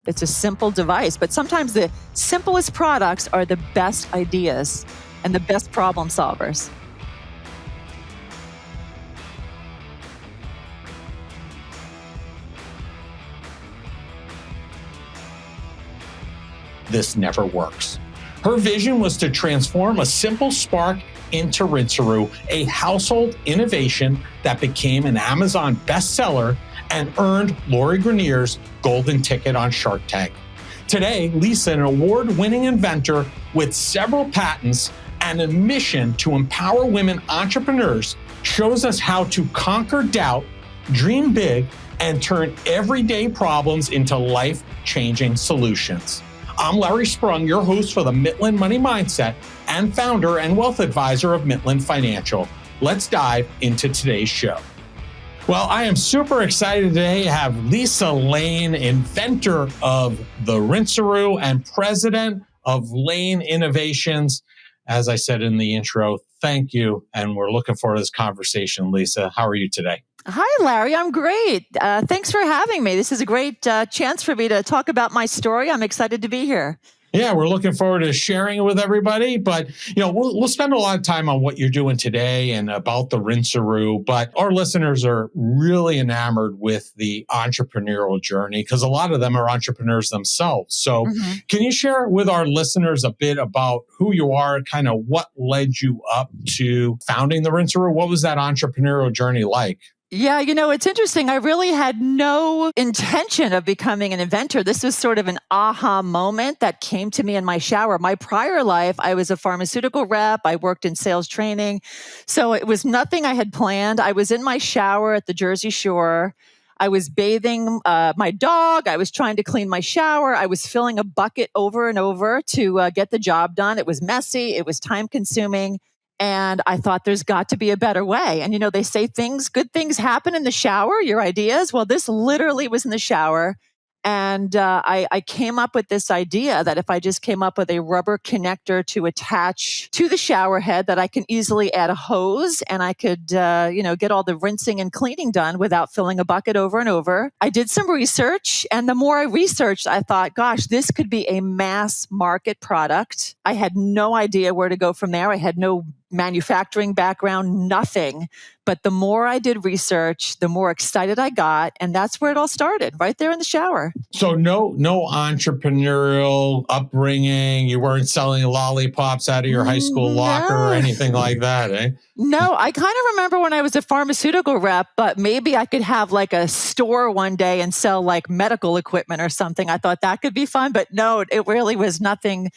It's a simple device, but sometimes the simplest products are the best ideas and the best problem solvers. This never works. Her vision was to transform a simple spark into Rinseroo, a household innovation that became an Amazon bestseller and earned Lori Greiner's golden ticket on Shark Tank. Today, Lisa, an award-winning inventor with several patents and a mission to empower women entrepreneurs, shows us how to conquer doubt, dream big, and turn everyday problems into life-changing solutions. I'm Larry Sprung, your host for the Midland Money Mindset and founder and wealth advisor of Midland Financial. Let's dive into today's show. Well, I am super excited today to have Lisa Lane, inventor of the Rinseroo and president of Lane Innovations. As I said in the intro, thank you. And we're looking forward to this conversation. Lisa, how are you today? Hi, Larry. I'm great. Thanks for having me. This is a great chance for me to talk about my story. I'm excited to be here. Yeah, we're looking forward to sharing it with everybody. But, we'll spend a lot of time on what you're doing today and about the Rinseroo. But our listeners are really enamored with the entrepreneurial journey because a lot of them are entrepreneurs themselves. So Can you share with our listeners a bit about who you are, kind of what led you up to founding the Rinseroo? What was that entrepreneurial journey like? Yeah, it's interesting. I really had no intention of becoming an inventor. This was sort of an aha moment that came to me in my shower. My prior life, I was a pharmaceutical rep. I worked in sales training. So it was nothing I had planned. I was in my shower at the Jersey Shore. I was bathing my dog. I was trying to clean my shower. I was filling a bucket over and over to get the job done. It was messy. It was time consuming. And I thought there's got to be a better way. And, they say good things happen in the shower, your ideas. Well, this literally was in the shower. And I came up with this idea that if I just came up with a rubber connector to attach to the shower head, that I can easily add a hose and I could, get all the rinsing and cleaning done without filling a bucket over and over. I did some research. And the more I researched, I thought, gosh, this could be a mass market product. I had no idea where to go from there. I had no manufacturing background, nothing. But the more I did research, the more excited I got. And that's where it all started, right there in the shower. So no entrepreneurial upbringing. You weren't selling lollipops out of your high school locker or anything like that, eh? No, I kind of remember when I was a pharmaceutical rep, but maybe I could have like a store one day and sell like medical equipment or something. I thought that could be fun, but no, it really was nothing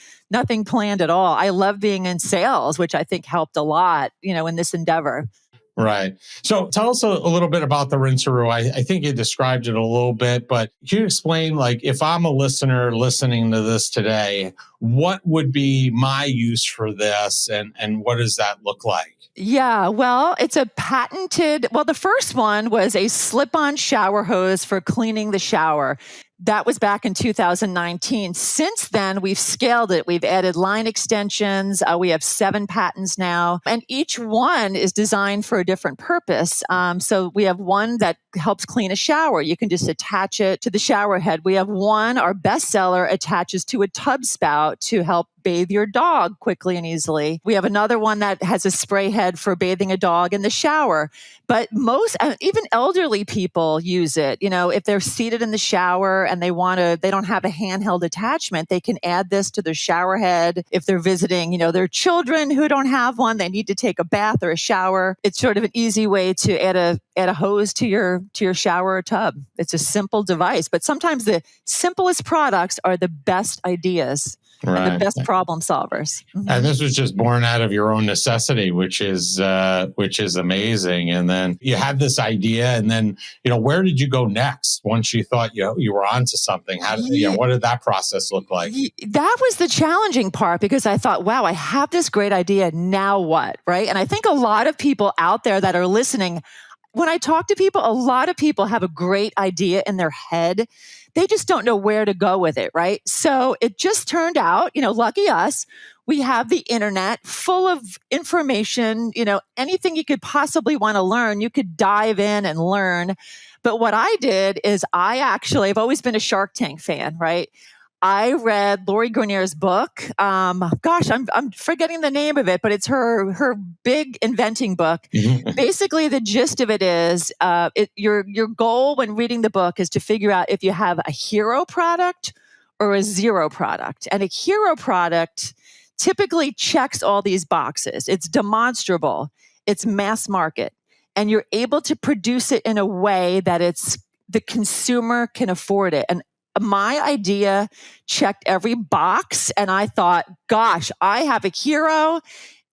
planned at all. I love being in sales, which I think helped a lot, in this endeavor. Right. So tell us a little bit about the Rinseroo. I think you described it a little bit, but can you explain, if I'm a listener listening to this today, what would be my use for this and what does that look like? Yeah, well, it's a the first one was a slip-on shower hose for cleaning the shower. That was back in 2019. Since then, we've scaled it. We've added line extensions. We have 7 patents now, and each one is designed for a different purpose. So we have one that helps clean a shower. You can just attach it to the shower head. We have one, our Bestseller, attaches to a tub spout to help bathe your dog quickly and easily. We have another one that has a spray head for bathing a dog in the shower. But most, even elderly people use it. If they're seated in the shower and they don't have a handheld attachment, they can add this to their shower head. If they're visiting, their children who don't have one, they need to take a bath or a shower. It's sort of an easy way to add a hose to your shower or tub. It's a simple device, but sometimes the simplest products are the best ideas. Right. And the best problem solvers. And this was just born out of your own necessity, which is amazing. And then you had this idea, and then where did you go next once you thought you were onto something? What did that process look like? That was the challenging part, because I thought, wow, I have this great idea. Now what? Right? And I think a lot of people out there that are listening, when I talk to people, a lot of people have a great idea in their head. They just don't know where to go with it, right? So it just turned out, lucky us, we have the internet full of information, anything you could possibly want to learn, you could dive in and learn. But what I did is I've always been a Shark Tank fan, right? I read Lori Greiner's book. I'm forgetting the name of it, but it's her big inventing book. Basically, the gist of it is your goal when reading the book is to figure out if you have a hero product or a zero product. And a hero product typically checks all these boxes. It's demonstrable, it's mass market, and you're able to produce it in a way that the consumer can afford it. And my idea checked every box, and I thought, gosh, I have a hero.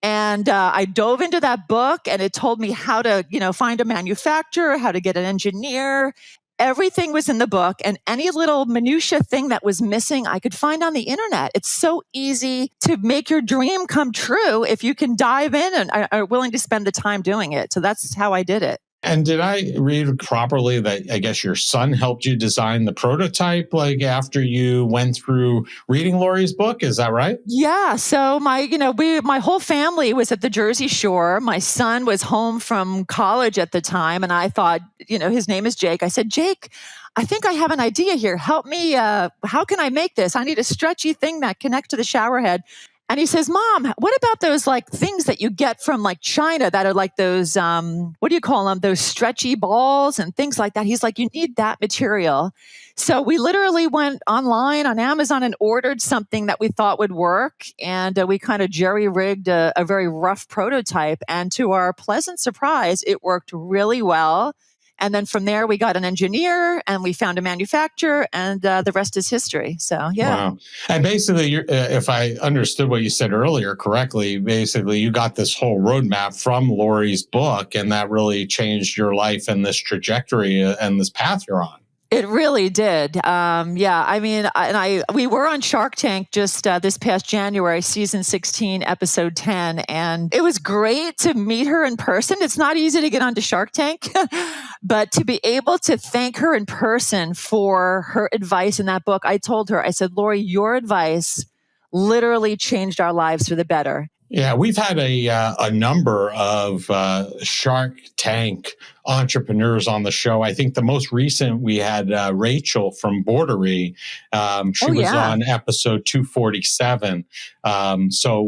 And I dove into that book, and it told me how to, find a manufacturer, how to get an engineer. Everything was in the book, and any little minutia thing that was missing, I could find on the internet. It's so easy to make your dream come true if you can dive in and are willing to spend the time doing it. So that's how I did it. And did I read properly that I guess your son helped you design the prototype, like after you went through reading Lori's book? Is that right? Yeah. So my whole family was at the Jersey Shore. My son was home from college at the time, and I thought, his name is Jake. I said, Jake, I think I have an idea here. Help me. How can I make this? I need a stretchy thing that connects to the shower head. And he says, Mom, what about those things that you get from China that are those, what do you call them? Those stretchy balls and things like that. He's like, you need that material. So we literally went online on Amazon and ordered something that we thought would work. And we kind of jerry-rigged a very rough prototype. And to our pleasant surprise, it worked really well. And then from there, we got an engineer and we found a manufacturer, and the rest is history. So, yeah. Wow. And basically, if I understood what you said earlier correctly, basically you got this whole roadmap from Lori's book, and that really changed your life and this trajectory and this path you're on. It really did. Yeah. I mean, we were on Shark Tank just this past January, season 16, episode 10. And it was great to meet her in person. It's not easy to get onto Shark Tank, but to be able to thank her in person for her advice in that book. I told her, I said, Lori, your advice literally changed our lives for the better. Yeah, we've had a number of Shark Tank entrepreneurs on the show. I think the most recent we had Rachel from Bordery. She was on episode 247. So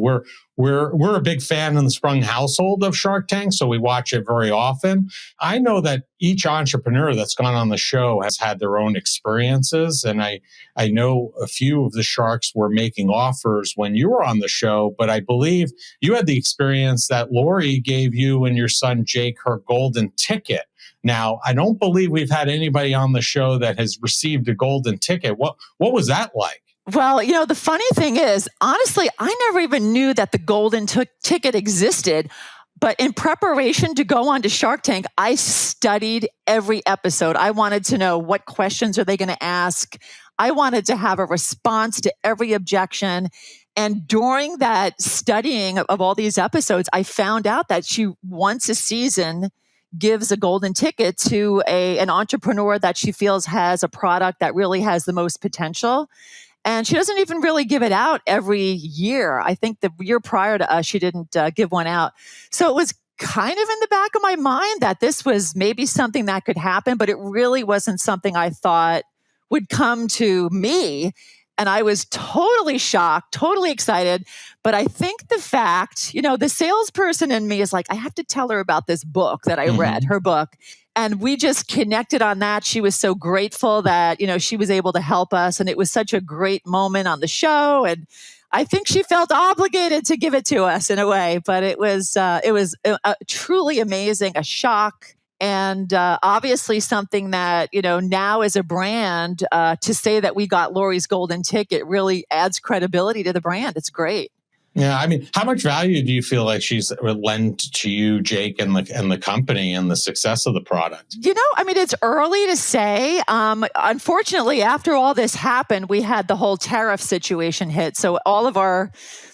we're a big fan in the Sprung household of Shark Tank, so we watch it very often. I know that each entrepreneur that's gone on the show has had their own experiences, and I know a few of the sharks were making offers when you were on the show, but I believe you had the experience that Lori gave you and your son Jake her golden ticket. Now, I don't believe we've had anybody on the show that has received a golden ticket. What was that like? Well, the funny thing is, honestly, I never even knew that the golden ticket existed. But in preparation to go on to Shark Tank, I studied every episode. I wanted to know what questions are they going to ask. I wanted to have a response to every objection. And during that studying of all these episodes, I found out that she once a season gives a golden ticket to an entrepreneur that she feels has a product that really has the most potential. And she doesn't even really give it out every year. I think the year prior to us, she didn't give one out. So it was kind of in the back of my mind that this was maybe something that could happen, but it really wasn't something I thought would come to me. And I was totally shocked, totally excited. But I think the fact, the salesperson in me is like, I have to tell her about this book that I read, her book. And we just connected on that. She was so grateful that, she was able to help us. And it was such a great moment on the show. And I think she felt obligated to give it to us in a way. But it was truly amazing, a shock. And obviously something that, now as a brand, to say that we got Lori's golden ticket really adds credibility to the brand. It's great. Yeah, I mean, how much value do you feel like she's lent to you, Jake, and the company and the success of the product? It's early to say. Unfortunately, after all this happened, we had the whole tariff situation hit. So all of our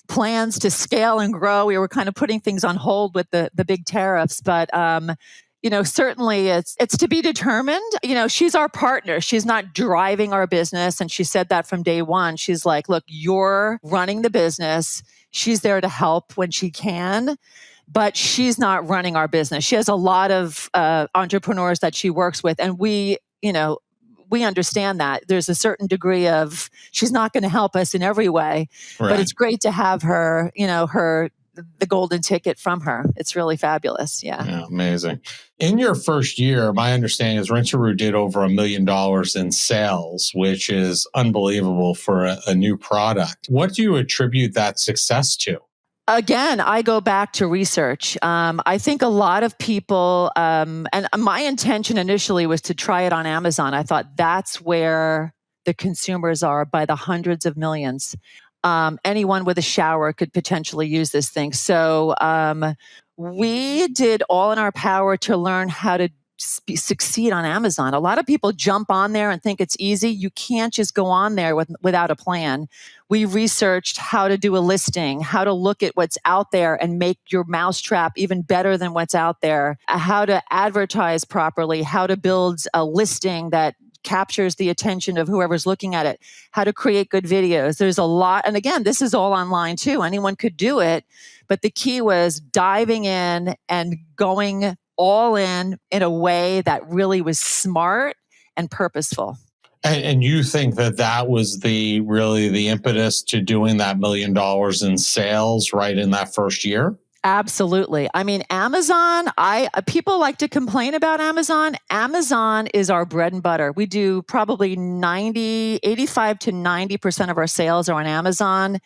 plans to scale and grow, we were kind of putting things on hold with the big tariffs. But certainly it's to be determined. She's our partner. She's not driving our business. And she said that from day one. She's like, look, you're running the business. She's there to help when she can. but she's not running our business. She has a lot of entrepreneurs that she works with, and we understand that there's a certain degree of she's not going to help us in every way, but it's great to have her, the golden ticket from her. It's really fabulous. Yeah, amazing. In your first year, my understanding is Rinseroo did over $1 million in sales, which is unbelievable for a new product. What do you attribute that success to? Again, I go back to research. I think a lot of people, and my intention initially was to try it on Amazon. I thought that's where the consumers are by the hundreds of millions. Anyone with a shower could potentially use this thing. So we did all in our power to learn how to succeed on Amazon. A lot of people jump on there and think it's easy. You can't just go on there without a plan. We researched how to do a listing, how to look at what's out there and make your mousetrap even better than what's out there, how to advertise properly, how to build a listing that captures the attention of whoever's looking at it, how to create good videos. There's a lot. And again, this is all online too. Anyone could do it. But the key was diving in and going all in a way that really was smart and purposeful. And you think that was the impetus to doing that $1 million in sales right in that first year? Absolutely. I mean, Amazon, people like to complain about Amazon. Amazon is our bread and butter. We do probably 85 to 90% of our sales are on Amazon.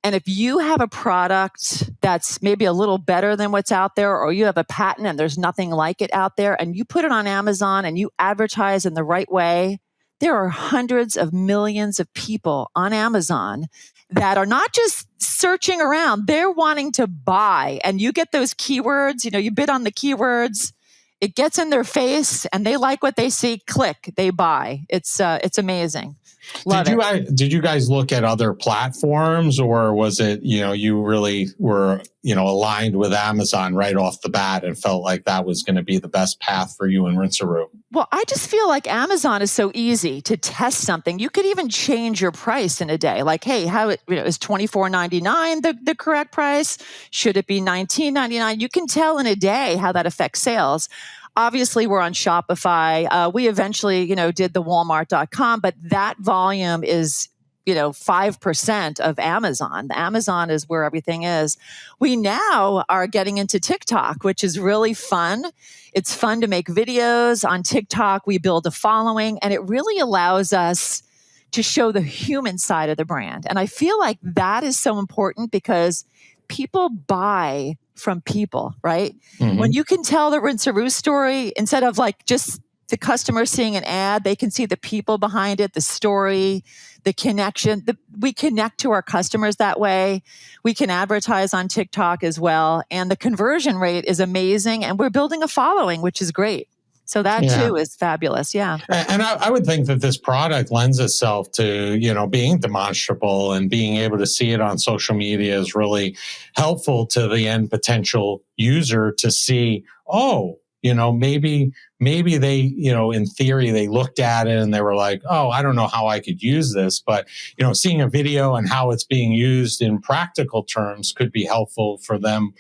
And if you have a product that's maybe a little better than what's out there, or you have a patent and there's nothing like it out there, and you put it on Amazon and you advertise in the right way, there are hundreds of millions of people on Amazon that are not just searching around, they're wanting to buy. And you get those keywords, you bid on the keywords, it gets in their face and they like what they see, click, they buy. It's amazing. Did you guys look at other platforms, or was it, you really were, aligned with Amazon right off the bat and felt like that was going to be the best path for you and Rinseroo? Well, I just feel like Amazon is so easy to test something. You could even change your price in a day. Like, hey, is $24.99 the correct price? Should it be $19.99? You can tell in a day how that affects sales. Obviously, we're on Shopify. We eventually, did the Walmart.com, but that volume is, 5% of Amazon. Amazon is where everything is. We now are getting into TikTok, which is really fun. It's fun to make videos on TikTok. We build a following, and it really allows us to show the human side of the brand. And I feel like that is so important because people buy from people, right? Mm-hmm. When you can tell the Rinseroo story, instead of like just the customer seeing an ad, they can see the people behind it, the story, the connection. We connect to our customers that way. We can advertise on TikTok as well. And the conversion rate is amazing. And we're building a following, which is great. So that too is fabulous. Yeah. And I would think that this product lends itself to, being demonstrable, and being able to see it on social media is really helpful to the end potential user to see, maybe they, in theory, they looked at it and they were like, oh, I don't know how I could use this. But, seeing a video and how it's being used in practical terms could be helpful for them,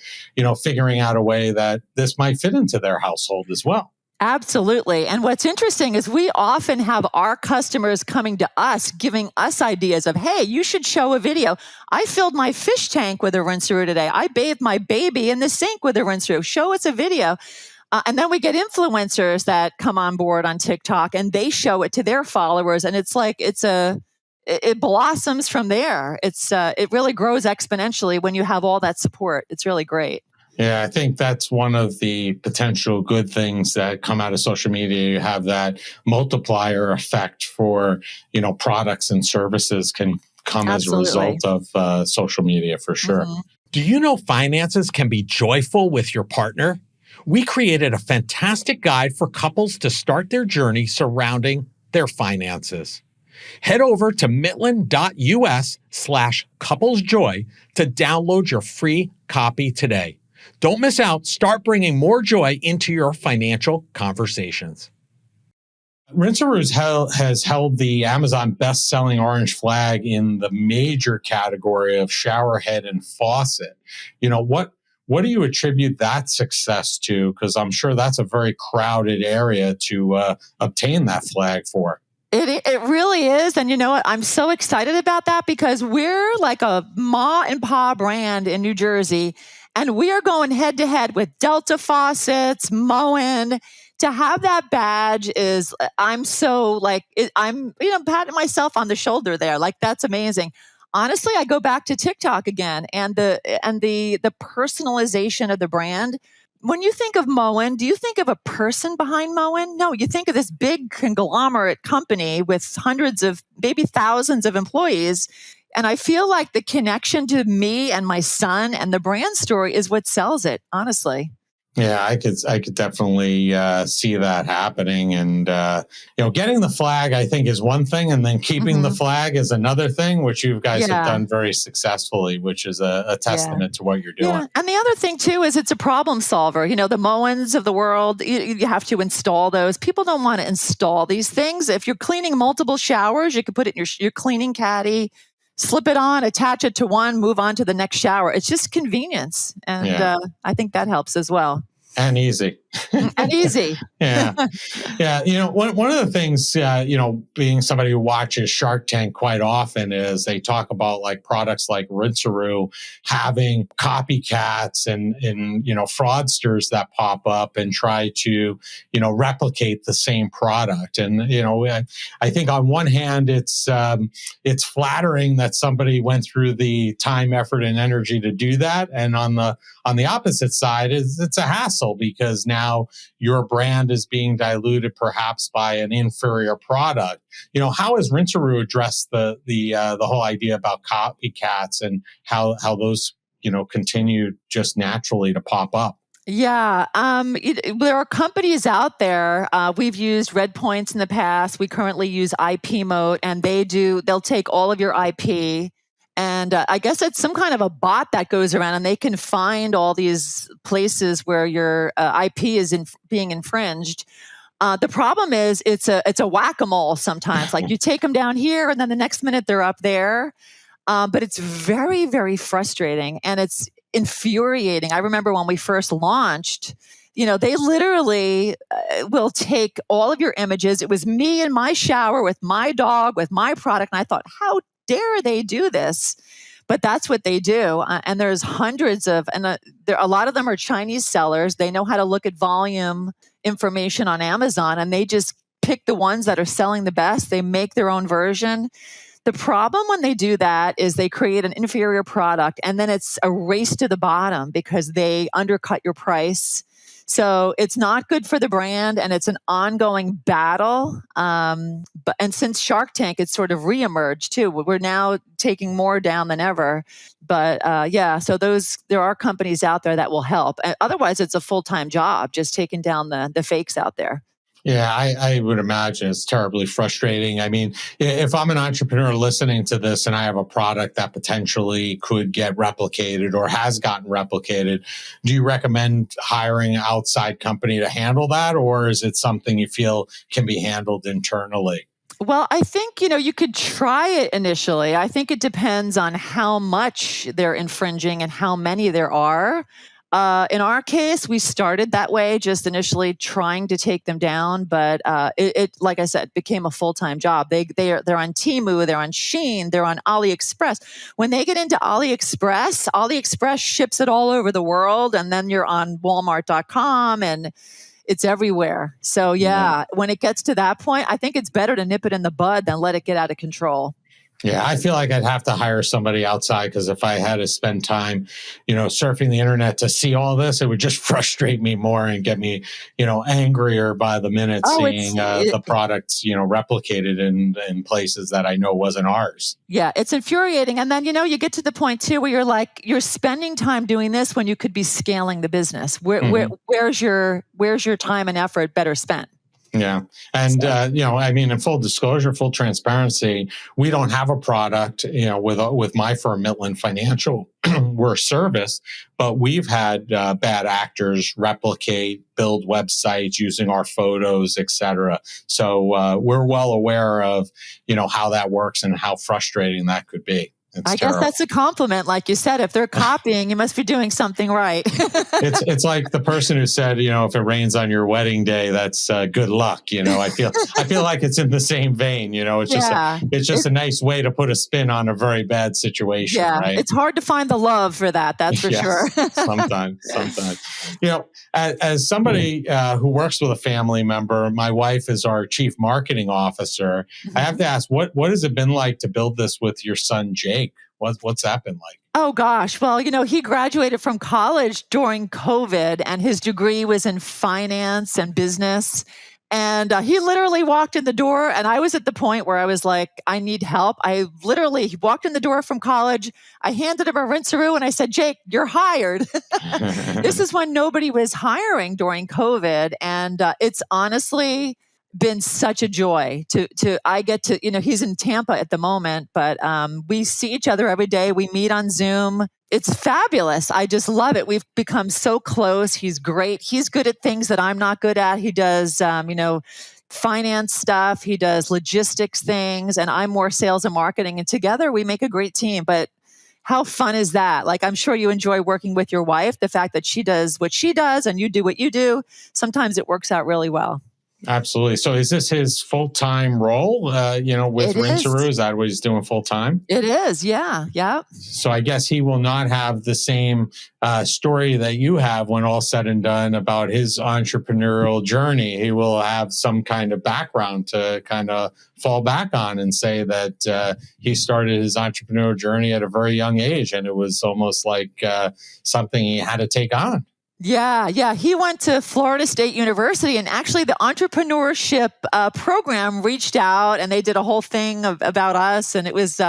figuring out a way that this might fit into their household as well. Absolutely. And what's interesting is we often have our customers coming to us, giving us ideas of, hey, you should show a video. I filled my fish tank with a Rinseroo today. I bathed my baby in the sink with a Rinseroo. Show us a video. And then we get influencers that come on board on TikTok and they show it to their followers. And it's like, it blossoms from there. It really grows exponentially when you have all that support. It's really great. Yeah, I think that's one of the potential good things that come out of social media. You have that multiplier effect for, products and services can come as a result of social media for sure. Mm-hmm. Do you know finances can be joyful with your partner? We created a fantastic guide for couples to start their journey surrounding their finances. Head over to Mytland.us/couplesjoy to download your free copy today. Don't miss out. Start bringing more joy into your financial conversations. Rinseroo has held the Amazon best-selling orange flag in the major category of shower head and faucet. What do you attribute that success to? Because I'm sure that's a very crowded area to obtain that flag for. It really is. And you know what? I'm so excited about that because we're like a ma and pa brand in New Jersey, and we are going head to head with Delta Faucets, Moen. To have that badge is, I'm so like, I'm, patting myself on the shoulder there. Like, that's amazing. Honestly, I go back to TikTok again and the personalization of the brand. When you think of Moen, do you think of a person behind Moen? No, you think of this big conglomerate company with hundreds of, maybe thousands of employees. And I feel like the connection to me and my son and the brand story is what sells it, honestly. Yeah, I could definitely see that happening, and getting the flag I think is one thing, and then keeping the flag is another thing, which you guys have done very successfully, which is a testament to what you're doing. Yeah, and the other thing too is it's a problem solver. The Moens of the world, you have to install those. People don't want to install these things. If you're cleaning multiple showers, you can put it in your cleaning caddy. Slip it on, attach it to one, move on to the next shower. It's just convenience. And I think that helps as well. And easy. And easy. Yeah. Yeah. One of the things, being somebody who watches Shark Tank quite often is they talk about like products like Rinseroo having copycats and fraudsters that pop up and try to, replicate the same product. And, I think on one hand, it's flattering that somebody went through the time, effort, and energy to do that. And on the opposite side it's a hassle because now your brand is being diluted perhaps by an inferior product. How has Rinseroo addressed the whole idea about copycats and how those, continue just naturally to pop up? Yeah, there are companies out there. We've used Red Points in the past. We currently use IP Moat, and they'll take all of your IP. And I guess it's some kind of a bot that goes around and they can find all these places where your IP is being infringed. The problem is it's a whack-a-mole sometimes. Like you take them down here and then the next minute they're up there. But it's very, very frustrating and it's infuriating. I remember when we first launched, they literally will take all of your images. It was me in my shower with my dog, with my product. And I thought, how dare they do this? But that's what they do. And there's hundreds of, and a lot of them are Chinese sellers. They know how to look at volume information on Amazon and they just pick the ones that are selling the best. They make their own version. The problem when they do that is they create an inferior product and then it's a race to the bottom because they undercut your price. So it's not good for the brand and it's an ongoing battle. And since Shark Tank, it's sort of reemerged too. We're now taking more down than ever. But so there are companies out there that will help. Otherwise, it's a full-time job just taking down the fakes out there. Yeah, I would imagine it's terribly frustrating. I mean, if I'm an entrepreneur listening to this and I have a product that potentially could get replicated or has gotten replicated, do you recommend hiring an outside company to handle that? Or is it something you feel can be handled internally? Well, I think, you could try it initially. I think it depends on how much they're infringing and how many there are. In our case, we started that way, just initially trying to take them down. But it, like I said, became a full-time job. They're on Temu, they're on Shein, they're on AliExpress. When they get into AliExpress ships it all over the world, and then you're on Walmart.com, and it's everywhere. So when it gets to that point, I think it's better to nip it in the bud than let it get out of control. Yeah, I feel like I'd have to hire somebody outside because if I had to spend time, surfing the internet to see all this, it would just frustrate me more and get me, angrier by the minute seeing the products, replicated in places that I know wasn't ours. Yeah, it's infuriating. And then, you get to the point too where you're spending time doing this when you could be scaling the business. Where's your time and effort better spent? Yeah. And, in full disclosure, full transparency, we don't have a product, with my firm, Midland Financial, we're a service, but we've had bad actors replicate, build websites using our photos, et cetera. So we're well aware of, how that works and how frustrating that could be. It's I guess terrible. that's a compliment. Like you said, if they're copying, you must be doing something right. It's like the person who said, if it rains on your wedding day, that's good luck. I feel like it's in the same vein. Yeah. It's just a nice way to put a spin on a very bad situation, Yeah. right? It's hard to find the love for that. That's for sure. Yes, sometimes. As somebody who works with a family member, my wife is our chief marketing officer. I have to ask, what has it been like to build this with your son, Jake? What's that been like? Oh gosh. Well, he graduated from college during COVID and his degree was in finance and business. And he literally walked in the door and I was at the point where I was like, I need help. He walked in the door from college. I handed him a Rinseroo and I said, Jake, you're hired. This is when nobody was hiring during COVID. And it's honestly been such a joy I get to, he's in Tampa at the moment, but we see each other every day. We meet on Zoom. It's fabulous. I just love it. We've become so close. He's great. He's good at things that I'm not good at. He does, finance stuff. He does logistics things, and I'm more sales and marketing. And together we make a great team. But how fun is that? Like, I'm sure you enjoy working with your wife. The fact that she does what she does and you do what you do, sometimes it works out really well. Absolutely. So is this his full-time role, with Rinseroo? Is that what he's doing full-time? It is. Yeah. Yeah. So I guess he will not have the same story that you have when all said and done about his entrepreneurial journey. He will have some kind of background to kind of fall back on and say that he started his entrepreneurial journey at a very young age. And it was almost like something he had to take on. Yeah. He went to Florida State University, and actually the entrepreneurship program reached out and they did a whole thing about us, and it was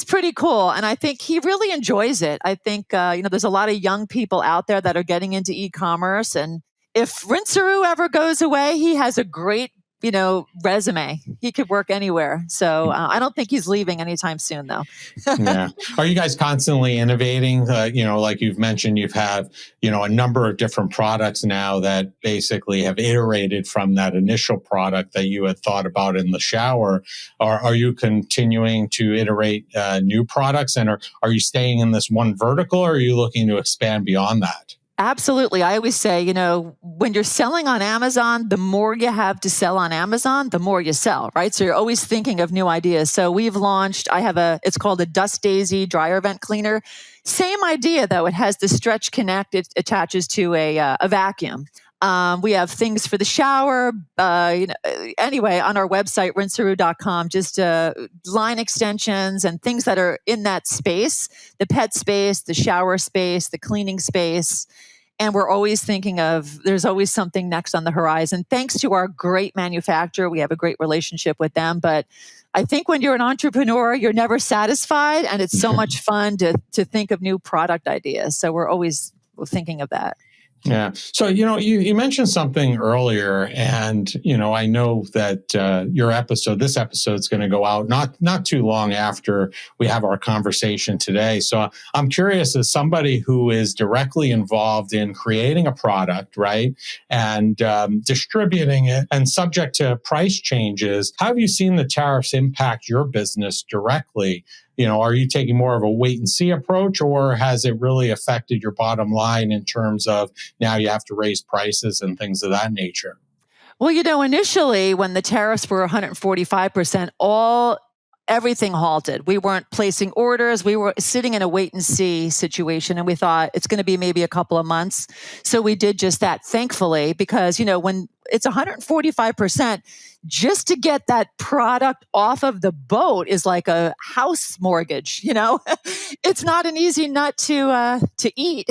pretty cool. And I think he really enjoys it. I think there's a lot of young people out there that are getting into e-commerce, and if Rinseroo ever goes away, he has a great resume. He could work anywhere. So I don't think he's leaving anytime soon, though. Yeah. Are you guys constantly innovating? Like you've mentioned, you've had, a number of different products now that basically have iterated from that initial product that you had thought about in the shower. Or are you continuing to iterate new products? And are you staying in this one vertical, or are you looking to expand beyond that? Absolutely. I always say, when you're selling on Amazon, the more you have to sell on Amazon, the more you sell, right? So you're always thinking of new ideas. So we've launched, it's called a Dust Daisy dryer vent cleaner. Same idea though. It has the Stretch Connect. It attaches to a vacuum. We have things for the shower. Anyway, on our website, rinseroo.com, just line extensions and things that are in that space, the pet space, the shower space, the cleaning space. And we're always thinking there's always something next on the horizon. Thanks to our great manufacturer, we have a great relationship with them. But I think when you're an entrepreneur, you're never satisfied. And it's so much fun to think of new product ideas. So we're always thinking of that. Yeah. So, you mentioned something earlier, and, I know that this episode is going to go out not too long after we have our conversation today. So I'm curious, as somebody who is directly involved in creating a product, right, and distributing it and subject to price changes, how have you seen the tariffs impact your business directly? Are you taking more of a wait and see approach, or has it really affected your bottom line in terms of now you have to raise prices and things of that nature? Well, initially when the tariffs were 145%, everything halted. We weren't placing orders. We were sitting in a wait and see situation, and we thought it's going to be maybe a couple of months. So we did just that, thankfully, because, when it's 145%, just to get that product off of the boat is like a house mortgage. It's not an easy nut to eat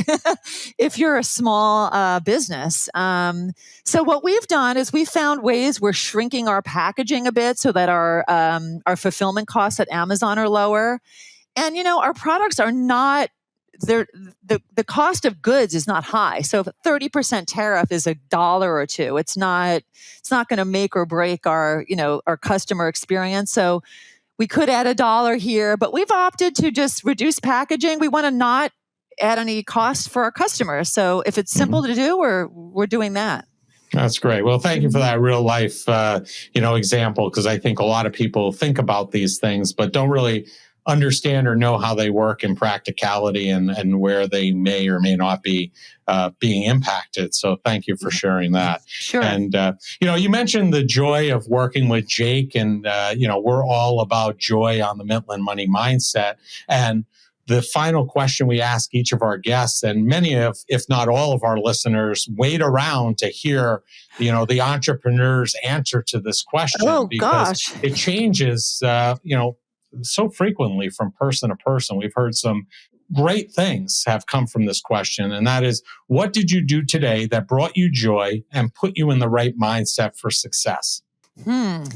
if you're a small business. So what we've done is we found ways we're shrinking our packaging a bit so that our fulfillment costs at Amazon are lower. And, our products are not, the cost of goods is not high. So if a 30% tariff is $1 or $2, it's not going to make or break our customer experience. So we could add $1 here, but we've opted to just reduce packaging. We want to not add any cost for our customers. So if it's simple to do, we're doing that. That's great. Well, thank you for that real life, example, because I think a lot of people think about these things, but don't really understand or know how they work in practicality and where they may or may not be being impacted. So thank you for sharing that. Sure. And, you mentioned the joy of working with Jake, and, we're all about joy on the Midland Money Mindset. And the final question we ask each of our guests, and many of, if not all of our listeners, wait around to hear, the entrepreneur's answer to this question, because it changes, so frequently from person to person. We've heard some great things have come from this question, and that is, what did you do today that brought you joy and put you in the right mindset for success?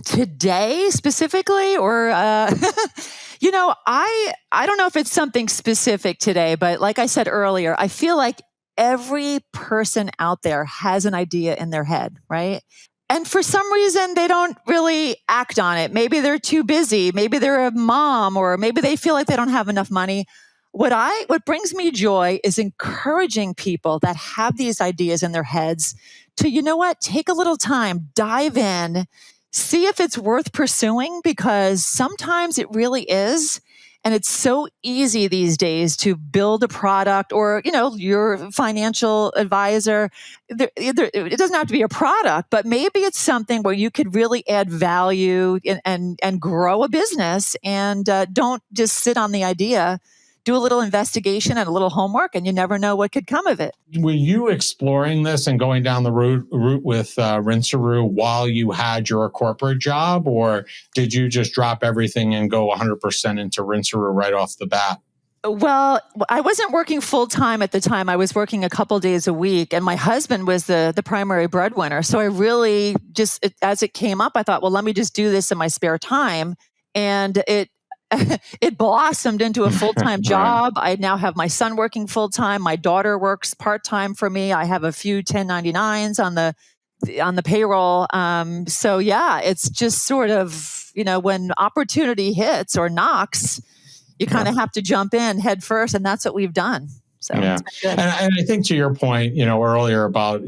Today specifically, or I don't know if it's something specific today, but like I said earlier, I feel like every person out there has an idea in their head, right? And for some reason, they don't really act on it. Maybe they're too busy. Maybe they're a mom, or maybe they feel like they don't have enough money. What brings me joy is encouraging people that have these ideas in their heads to, take a little time, dive in, see if it's worth pursuing, because sometimes it really is. And it's so easy these days to build a product, or, your financial advisor. It doesn't have to be a product, but maybe it's something where you could really add value and grow a business, and don't just sit on the idea. Do a little investigation and a little homework, and you never know what could come of it. Were you exploring this and going down the route with Rinseroo while you had your corporate job, or did you just drop everything and go 100% into Rinseroo right off the bat? Well, I wasn't working full time at the time. I was working a couple days a week, and my husband was the primary breadwinner. So I really as it came up, I thought, well, let me just do this in my spare time. And it blossomed into a full-time job. I now have my son working full-time. My daughter works part-time for me. I have a few 1099s on the payroll. So yeah, it's just sort of, when opportunity hits or knocks, you kind of have to jump in head first. And that's what we've done. So yeah. And I think to your point, earlier about,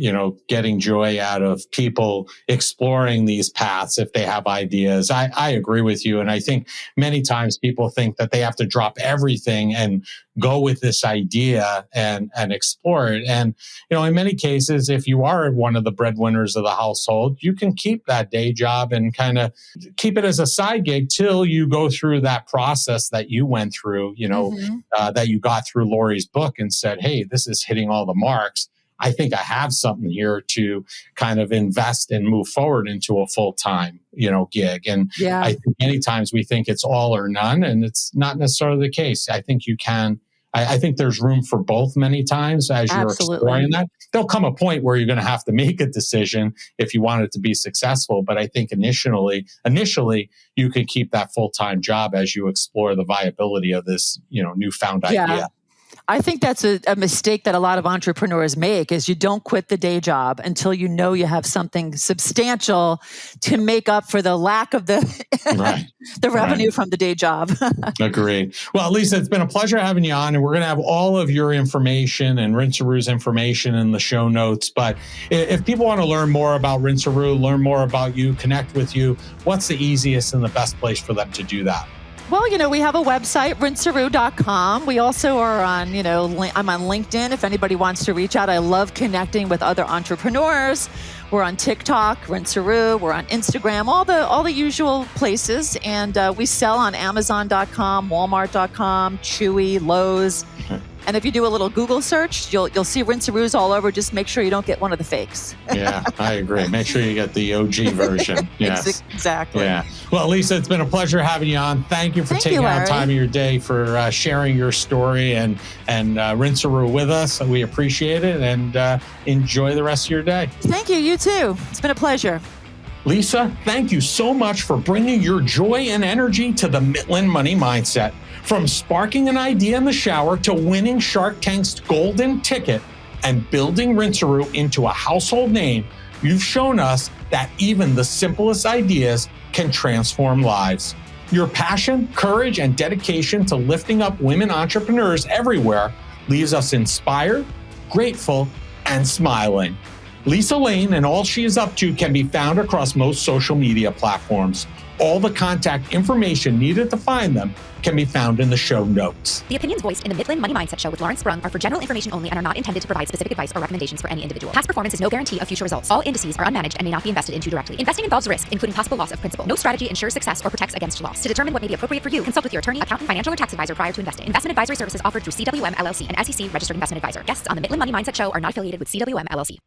getting joy out of people exploring these paths if they have ideas, I agree with you. And I think many times people think that they have to drop everything and go with this idea and explore it. And, in many cases, if you are one of the breadwinners of the household, you can keep that day job and kind of keep it as a side gig till you go through that process that you went through, that you got through Lori's book and said, hey, this is hitting all the marks. I think I have something here to kind of invest and move forward into a full-time, gig. And I think many times we think it's all or none, and it's not necessarily the case. I think you can. I think there's room for both many times as you're exploring that. There'll come a point where you're going to have to make a decision if you want it to be successful. But I think initially, you could keep that full-time job as you explore the viability of this, newfound idea. I think that's a mistake that a lot of entrepreneurs make, is you don't quit the day job until you know you have something substantial to make up for the lack of the revenue from the day job. Agreed. Well, Lisa, it's been a pleasure having you on, and we're going to have all of your information and Rinseroo's information in the show notes. But if people want to learn more about Rinseroo, learn more about you, connect with you, what's the easiest and the best place for them to do that? Well, we have a website, rinseroo.com. We also are on, I'm on LinkedIn if anybody wants to reach out. I love connecting with other entrepreneurs. We're on TikTok, Rinseroo. We're on Instagram, all the usual places. And we sell on Amazon.com, Walmart.com, Chewy, Lowe's. And if you do a little Google search, you'll see Rinseroos all over. Just make sure you don't get one of the fakes. Yeah, I agree. Make sure you get the OG version. Yes, exactly. Yeah. Well, Lisa, it's been a pleasure having you on. Thank you for taking out time of your day for sharing your story and Rinseroo with us. We appreciate it, and enjoy the rest of your day. Thank you. You too. It's been a pleasure. Lisa, thank you so much for bringing your joy and energy to the Midland Money Mindset. From sparking an idea in the shower to winning Shark Tank's golden ticket and building Rinseroo into a household name, you've shown us that even the simplest ideas can transform lives. Your passion, courage, and dedication to lifting up women entrepreneurs everywhere leaves us inspired, grateful, and smiling. Lisa Lane and all she is up to can be found across most social media platforms. All the contact information needed to find them can be found in the show notes. The opinions voiced in the Midland Money Mindset Show with Lawrence Sprung are for general information only and are not intended to provide specific advice or recommendations for any individual. Past performance is no guarantee of future results. All indices are unmanaged and may not be invested into directly. Investing involves risk, including possible loss of principal. No strategy ensures success or protects against loss. To determine what may be appropriate for you, consult with your attorney, accountant, financial, or tax advisor prior to investing. Investment advisory services offered through CWM LLC, an SEC registered investment advisor. Guests on the Midland Money Mindset Show are not affiliated with CWM LLC.